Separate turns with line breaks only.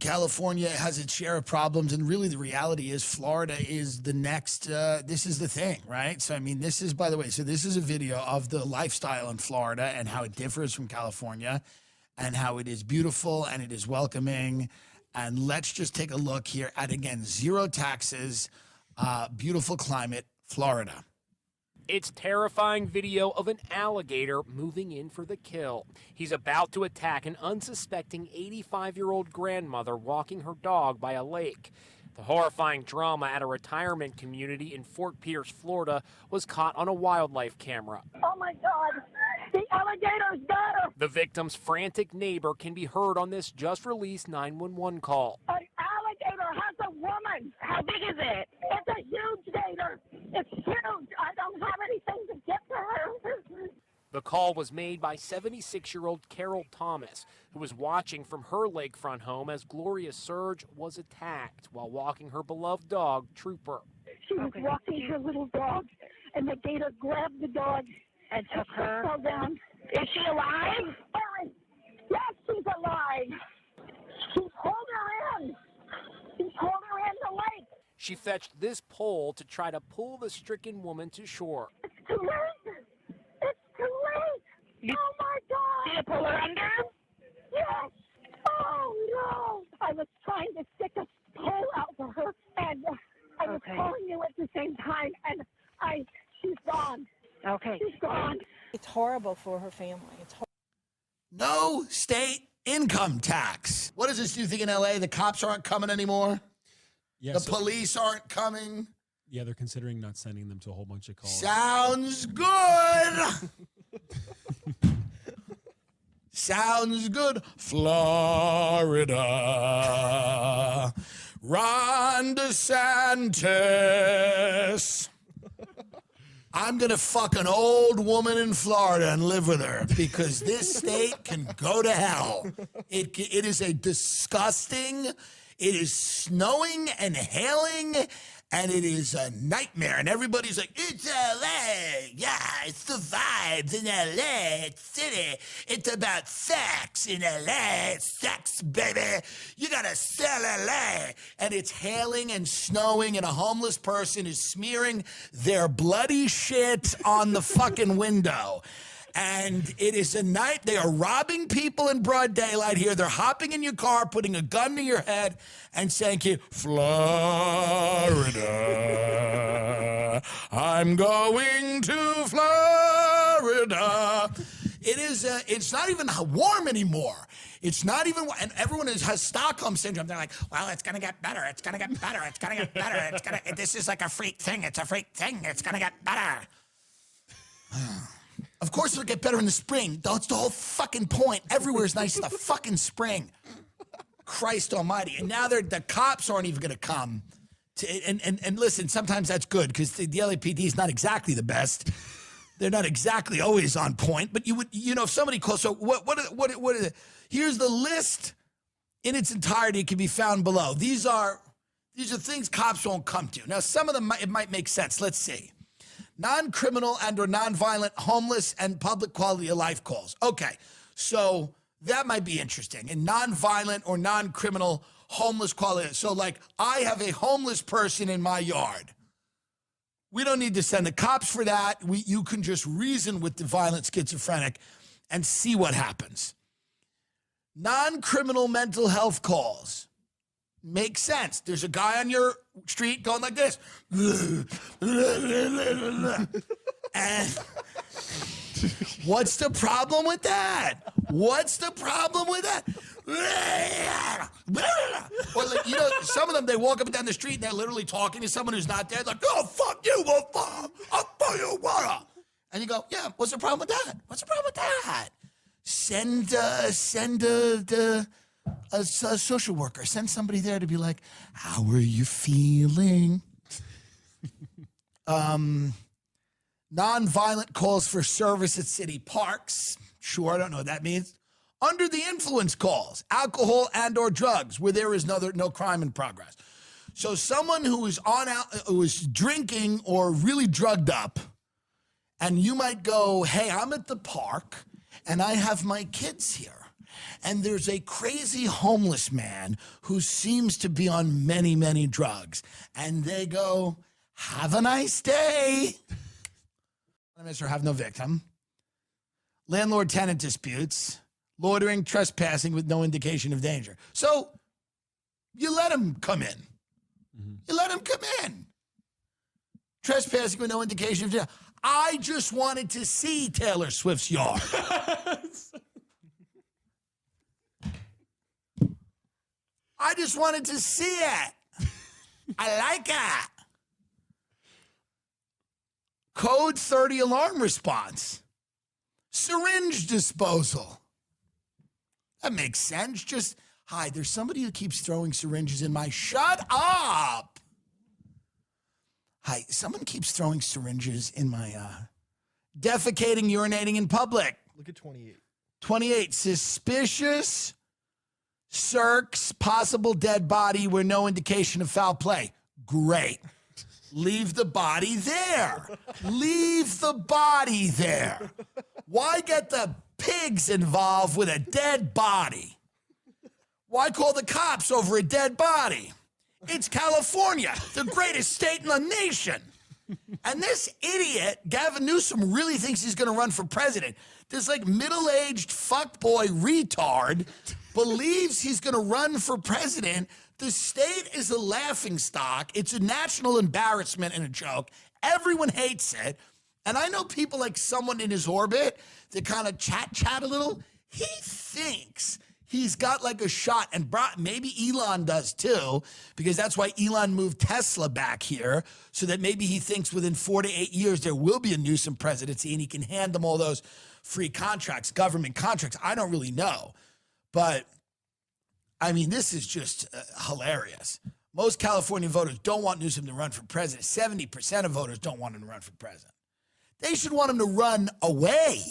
California has its share of problems, and really the reality is Florida is the next, this is the thing, right? So, I mean, this is, by the way, so this is a video of the lifestyle in Florida and how it differs from California and how it is beautiful and it is welcoming. And let's just take a look here at, again, zero taxes, beautiful climate, Florida.
It's terrifying video of an alligator moving in for the kill. He's about to attack an unsuspecting 85-year-old grandmother walking her dog by a lake. The horrifying drama at a retirement community in Fort Pierce, Florida, was caught on a wildlife camera.
Oh my God, the alligator's got her!
The victim's frantic neighbor can be heard on this just-released 911 call.
An alligator has a woman! How big is it? It's a huge gator! It's huge! I don't have anything to get to her!
The call was made by 76-year-old Carol Thomas, who was watching from her lakefront home as Gloria Surge was attacked while walking her beloved dog, Trooper.
She was walking her little dog, and the gator grabbed the dog and took her. Fell down. Is she alive? Yes, she's alive. He pulled her in. He pulled her in the lake.
She fetched this pole to try to pull the stricken woman to shore.
It's too late. It's too late. Oh my God. Did you pull her under? Yes. Oh no. I was trying to stick a pole out for her, and I was calling you at the same time, and she's gone.
Okay.
She's gone.
It's horrible for her family.
No state income tax. What does this do? You think in LA the cops aren't coming anymore?
Yeah,
the police aren't coming?
Yeah, they're considering not sending them to a whole bunch of calls.
Sounds good. Sounds good. Florida. Ron DeSantis. I'm going to fuck an old woman in Florida and live with her because this state can go to hell. It is a disgusting, it is snowing and hailing, and it is a nightmare. And everybody's like, it's LA. Yeah, it's the vibes in LA. It's city. It's about sex in LA. It's sex, baby. You got to sell LA. And it's hailing and snowing, and a homeless person is smearing their bloody shit on the fucking window. And it is a night. They are robbing people in broad daylight here. They're hopping in your car, putting a gun to your head, and saying to you, Florida, I'm going to Florida. It's not even warm anymore. It's not even, and everyone has Stockholm syndrome. They're like, well, it's going to get better. It's going to get better. It's going to get better. This is like a freak thing. It's a freak thing. It's going to get better. Of course it'll get better in the spring. That's the whole fucking point. Everywhere is nice in the fucking spring. Christ almighty. And now the cops aren't even going to come. And listen, sometimes that's good because the LAPD is not exactly the best. They're not exactly always on point. But if somebody calls, so what is it? Here's the list in its entirety. It can be found below. These are things cops won't come to. Now, some of them, it might make sense. Let's see. Non-criminal and or non-violent homeless and public quality of life calls. Okay, so that might be interesting. And non-violent or non-criminal homeless quality. So like I have a homeless person in my yard. We don't need to send the cops for that. You can just reason with the violent schizophrenic and see what happens. Non-criminal mental health calls. Makes sense. There's a guy on your street going like this. And what's the problem with that? What's the problem with that? Or like, some of them, they walk up and down the street and they're literally talking to someone who's not there. Like, oh, fuck you, I'll fuck you, water. And you go, yeah, what's the problem with that? What's the problem with that? Send a social worker. Send somebody there to be like, how are you feeling? Nonviolent calls for service at city parks. Sure, I don't know what that means. Under the influence calls, alcohol and or drugs, where there is no crime in progress. So someone who is drinking or really drugged up, and you might go, hey, I'm at the park, and I have my kids here. and there's a crazy homeless man who seems to be on many, many drugs. And they go, have a nice day. Mr. Have no victim. Landlord-tenant disputes. Loitering, trespassing with no indication of danger. So you let him come in. You let him come in. Trespassing with no indication of danger. I just wanted to see Taylor Swift's yard. I just wanted to see it. I like it. Code 30 alarm response. Syringe disposal. That makes sense. Just, hi, there's somebody who keeps throwing syringes in my... Shut up! Hi, someone keeps throwing syringes in my... defecating, urinating in public.
Look at 28.
28, suspicious circs, possible dead body where no indication of foul play. Great. Leave the body there. Leave the body there. Why get the pigs involved with a dead body? Why call the cops over a dead body? It's California, the greatest state in the nation. And this idiot, Gavin Newsom, really thinks he's going to run for president. This like middle-aged fuckboy retard believes he's going to run for president. The state is a laughingstock. It's a national embarrassment and a joke. Everyone hates it. And I know people like someone in his orbit that kind of chat a little. He thinks he's got like a shot, and maybe Elon does too, because that's why Elon moved Tesla back here, so that maybe he thinks within 4 to 8 years there will be a Newsom presidency and he can hand them all those free contracts, government contracts. I don't really know. But, I mean, this is just hilarious. Most California voters don't want Newsom to run for president. 70% of voters don't want him to run for president. They should want him to run away.